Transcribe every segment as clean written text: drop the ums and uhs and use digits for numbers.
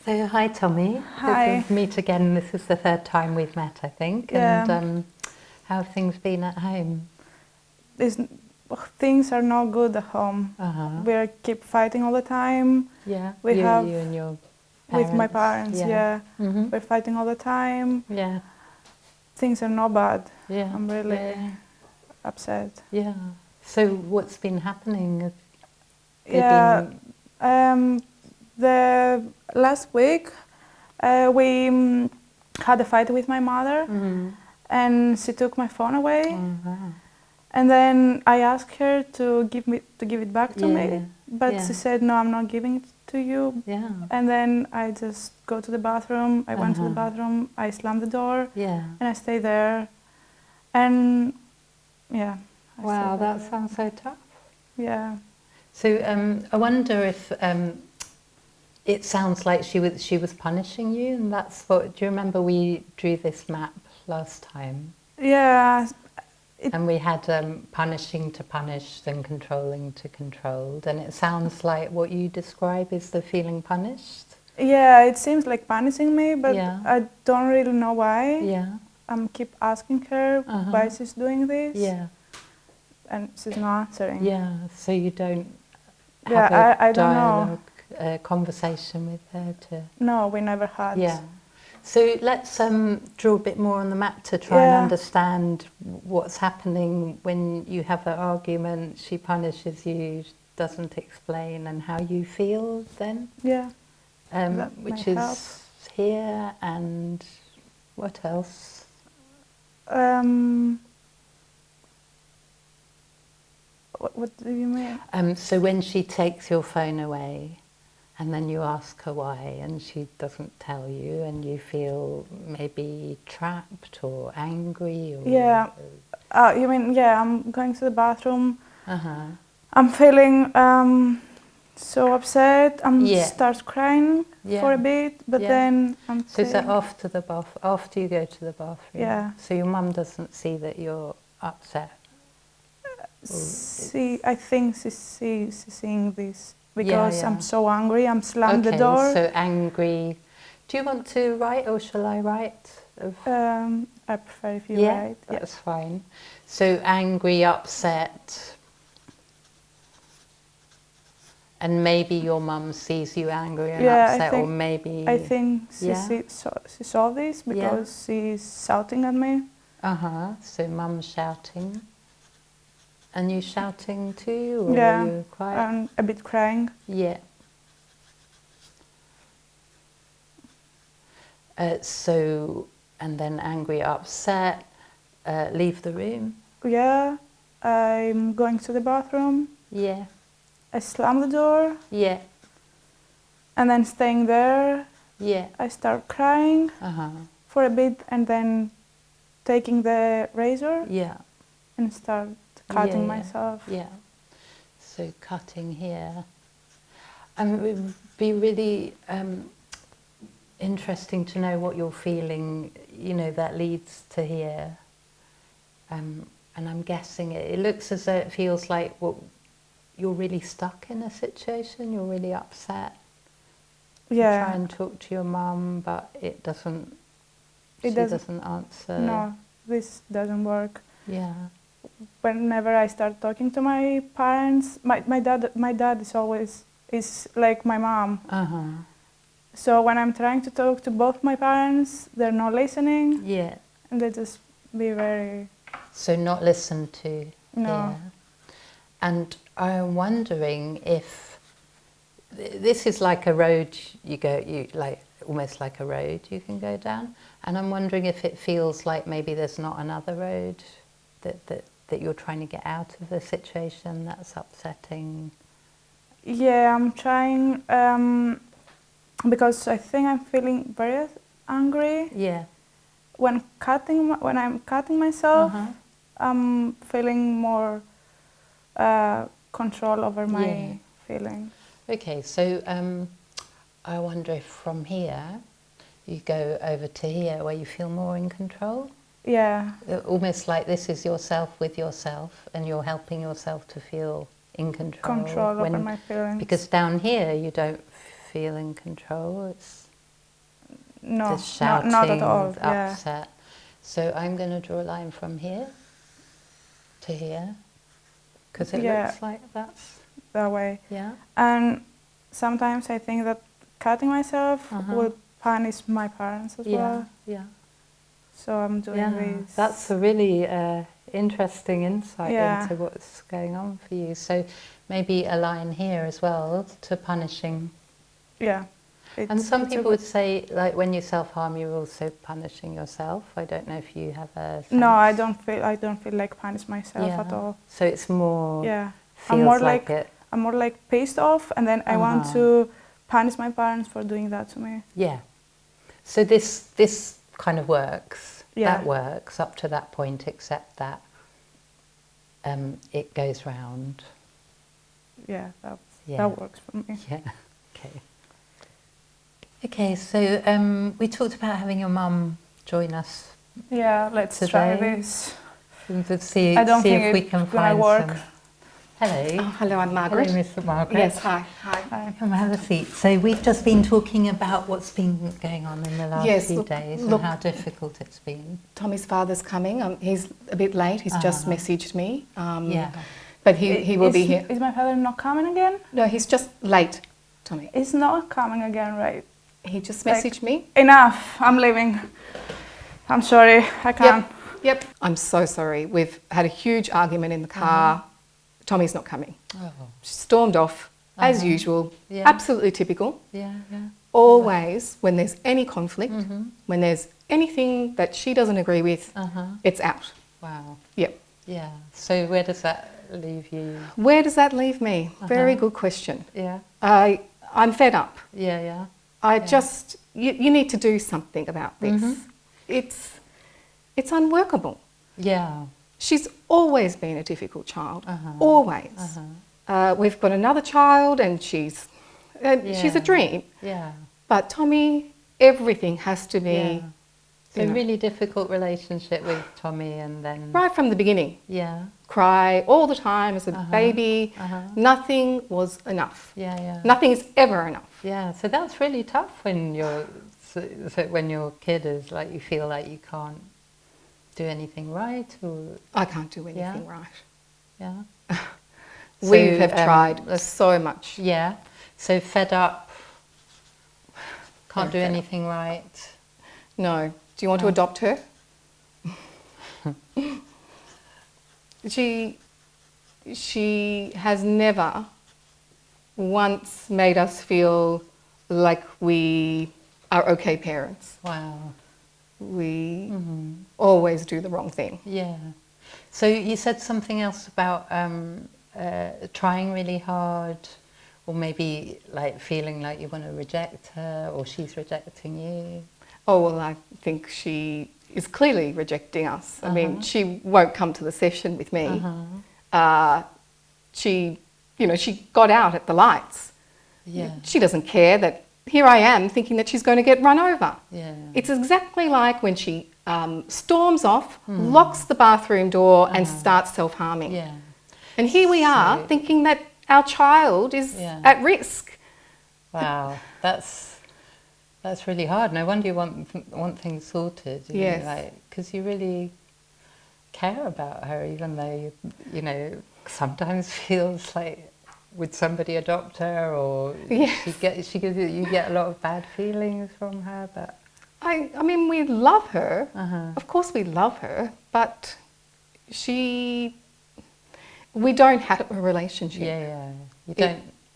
So, hi Tommy. Hi. Good to meet again. This is the third time we've met, I think. Yeah. And how have things been at home? Things are not good at home. We keep fighting all the time. Yeah. We you have and your parents. with my parents. Yeah. We're fighting all the time. Yeah. Things are not bad. Yeah. I'm really upset. Yeah. So, what's been happening? Have they Yeah. been... The last week, we had a fight with my mother, and she took my phone away. And then I asked her to give it back to me, but she said, "No, I'm not giving it to you." Yeah. And then I just go to the bathroom. I went to the bathroom. I slammed the door. Yeah. And I stayed there. And yeah. Wow, that sounds so tough. Yeah. So I wonder if it sounds like she was punishing you, and that's what. Do you remember we drew this map last time? Yeah. And we had punishing to punished and controlling to controlled, and it sounds like what you describe is the feeling punished. Yeah, it seems like punishing me, but I don't really know why. Yeah. Keep asking her why she's doing this. Yeah. And she's not answering. Yeah, so you don't have I a don't know. dialogue, conversation with her to... No, we never had. Yeah. So let's draw a bit more on the map to try and understand what's happening when you have an argument, she punishes you, doesn't explain, and how you feel then. Yeah. Which is here, and what else? What do you mean? So when she takes your phone away, and then you ask her why, and she doesn't tell you, and you feel maybe trapped or angry? Or yeah. You mean, I'm going to the bathroom. I'm feeling so upset. Start crying for a bit, but then I'm So is that after you go to the bathroom? Yeah. So your mum doesn't see that you're upset? I think she's seeing this. Because I'm so angry, I'm slammed the door. So angry. Do you want to write, or shall I write? I prefer if you write. Yeah, that's fine. So angry, upset, and maybe your mum sees you angry and upset, or maybe... I think she saw this because she's shouting at me. So mum's shouting. And you shouting too, or you quiet? I'm a bit crying. Yeah. So, and then angry, upset, leave the room? Yeah, I'm going to the bathroom. Yeah. I slam the door. Yeah. And then staying there. Yeah. I start crying for a bit, and then taking the razor. Yeah. And start cutting myself. Yeah. So cutting here. And it would be really interesting to know what you're feeling, that leads to here. And I'm guessing it looks as though it feels like you're really stuck in a situation, you're really upset. Yeah. You try and talk to your mum, but she doesn't answer. No, this doesn't work. Yeah. Whenever I start talking to my parents, my dad is like my mom. So when I'm trying to talk to both my parents, they're not listening. Yeah. And they just be very... So not listened to. No. Yeah. And I'm wondering if this is like a road almost like a road you can go down. And I'm wondering if it feels like maybe there's not another road that you're trying to get out of the situation that's upsetting. Yeah, I'm trying because I think I'm feeling very angry. Yeah. When I'm cutting myself, I'm feeling more control over my feelings. Okay, so I wonder if from here you go over to here where you feel more in control. Yeah. Almost like this is yourself with yourself, and you're helping yourself to feel in control. Control over my feelings. Because down here you don't feel in control. No, the shouting, not at all. the Yeah. upset. So I'm going to draw a line from here to here, because it looks like that's that way. yeah. And sometimes I think that cutting myself Uh-huh. would punish my parents as well. Yeah. So I'm doing this. That's a really interesting insight Yeah. into what's going on for you. So maybe a line here as well to punishing. Yeah. And some it's people would say, like, when you self-harm, you're also punishing yourself. I don't know if you have a sense. No, I don't feel like punish myself at all. So it's more. Yeah. Feels I'm more like pissed off, and then I want to punish my parents for doing that to me. Yeah. So this kind of works. Yeah. That works up to that point, except that it goes round. Yeah, that works for me. Yeah. Okay. Okay, so we talked about having your mum join us. Yeah, let's try this. And see, I don't see think if we it's can gonna find work. some. Hello. Oh, hello, I'm Margaret. Hello, Mr. Margaret. Yes, hi. Come have a seat. So we've just been talking about what's been going on in the last few days and how difficult it's been. Tommy's father's coming. He's a bit late. He's just messaged me. But he will be here. Is my father not coming again? No, he's just late, Tommy. He's not coming again, right? He just messaged me. Enough, I'm leaving. I'm sorry, I can't. Yep. I'm so sorry. We've had a huge argument in the car. Tommy's not coming. Oh. She stormed off, as usual. Yeah. Absolutely typical. Yeah. Always, when there's any conflict, when there's anything that she doesn't agree with, it's out. Wow. Yep. Yeah. So where does that leave you? Where does that leave me? Very good question. Yeah. I'm fed up. Yeah. I just, you need to do something about this. It's unworkable. Yeah. She's always been a difficult child, always. We've got another child and she's a dream. Yeah. But Tommy, everything has to be... So a really difficult relationship with Tommy, and then... Right from the beginning. Yeah. Cry all the time as a baby. Nothing was enough. Yeah. Nothing is ever enough. Yeah, so that's really tough when when your kid is like, you feel like you can't do anything right, or... I can't do anything right. Yeah. We have tried so much. Yeah. So fed up, can't do Very fed anything right. No. Do you want to adopt her? She has never once made us feel like we are okay parents. Wow. We always do the wrong thing. Yeah. So you said something else about trying really hard, or maybe like feeling like you want to reject her, or she's rejecting you. Oh, well, I think she is clearly rejecting us. I mean, she won't come to the session with me. She got out at the lights. Yeah. She doesn't care that here I am thinking that she's going to get run over. Yeah. It's exactly like when she storms off, locks the bathroom door and starts self-harming. Yeah. And here we are thinking that our child is at risk. Wow, that's really hard. No wonder you want things sorted. Yes. Because you really care about her, even though you sometimes feels like, would somebody adopt her, or you get a lot of bad feelings from her. But I mean, we love her. Of course, we love her, but we don't have a relationship. Yeah.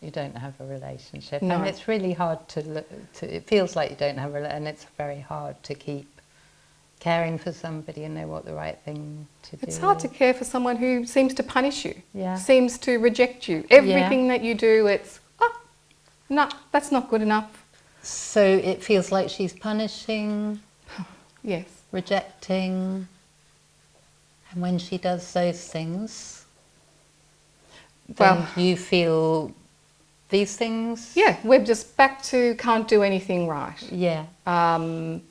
You don't have a relationship, No. and it's really hard to. It feels like you don't have and it's very hard to keep caring for somebody and know what the right thing to do. It's hard to care for someone who seems to punish you, Yeah. seems to reject you. Everything that you do, it's, no, that's not good enough. So it feels like she's punishing, Yes. rejecting, and when she does those things, then you feel these things? Yeah, we're just back to can't do anything right. Yeah. And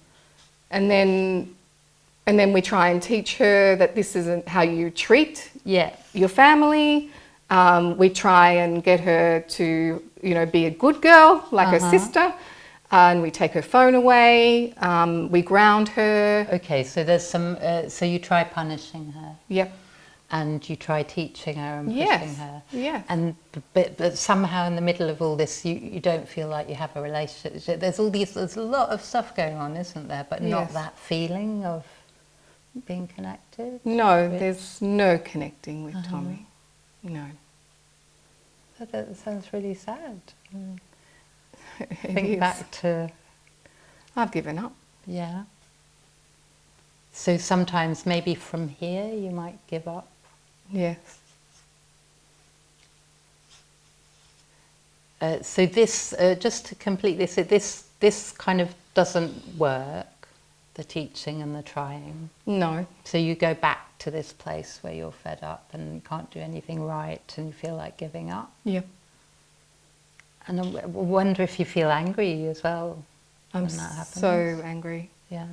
then we try and teach her that this isn't how you treat your family. We try and get her to, be a good girl, like her sister. and we take her phone away, we ground her. Okay, so there's some, so you try punishing her. Yep. And you try teaching her and pushing Yes. her. Yes. And but somehow in the middle of all this, you don't feel like you have a relationship. There's a lot of stuff going on, isn't there? But not Yes. that feeling of being connected. No, there's no connecting with Tommy. No. That sounds really sad. It Think is. back to, I've given up. yeah. So sometimes maybe from here you might give up. Yes. So this, just to complete this, this kind of doesn't work, the teaching and the trying. No. So you go back to this place where you're fed up and can't do anything right and you feel like giving up. Yep. And I wonder if you feel angry as well I'm when that happens. so angry. Yeah.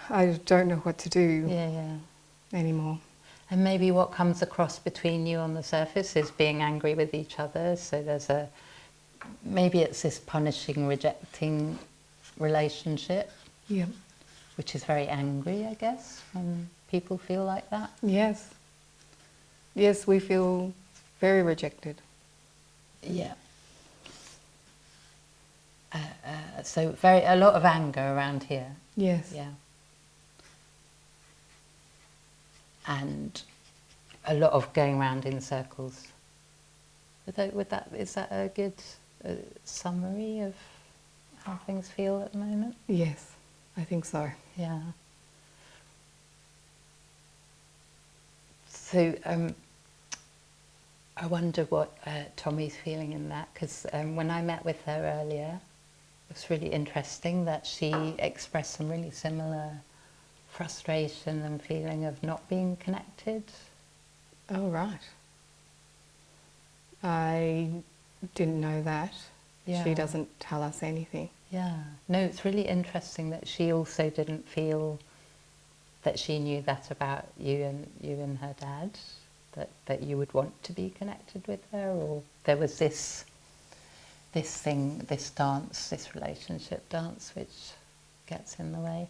I don't know what to do Yeah. anymore. And maybe what comes across between you on the surface is being angry with each other. So there's maybe it's this punishing, rejecting relationship, Yep. which is very angry, I guess, when people feel like that. Yes. Yes, we feel very rejected. Yeah. So a lot of anger around here. Yes. Yeah. And a lot of going around in circles. Is that a good summary of how things feel at the moment? Yes, I think so. Yeah. So I wonder what Tommy's feeling in that, because when I met with her earlier, it was really interesting that she expressed some really similar frustration and feeling of not being connected. Oh, right. I didn't know that. Yeah. She doesn't tell us anything. Yeah. No, it's really interesting that she also didn't feel that she knew that about you and her dad, that you would want to be connected with her, or there was this thing, this dance, this relationship dance, which gets in the way.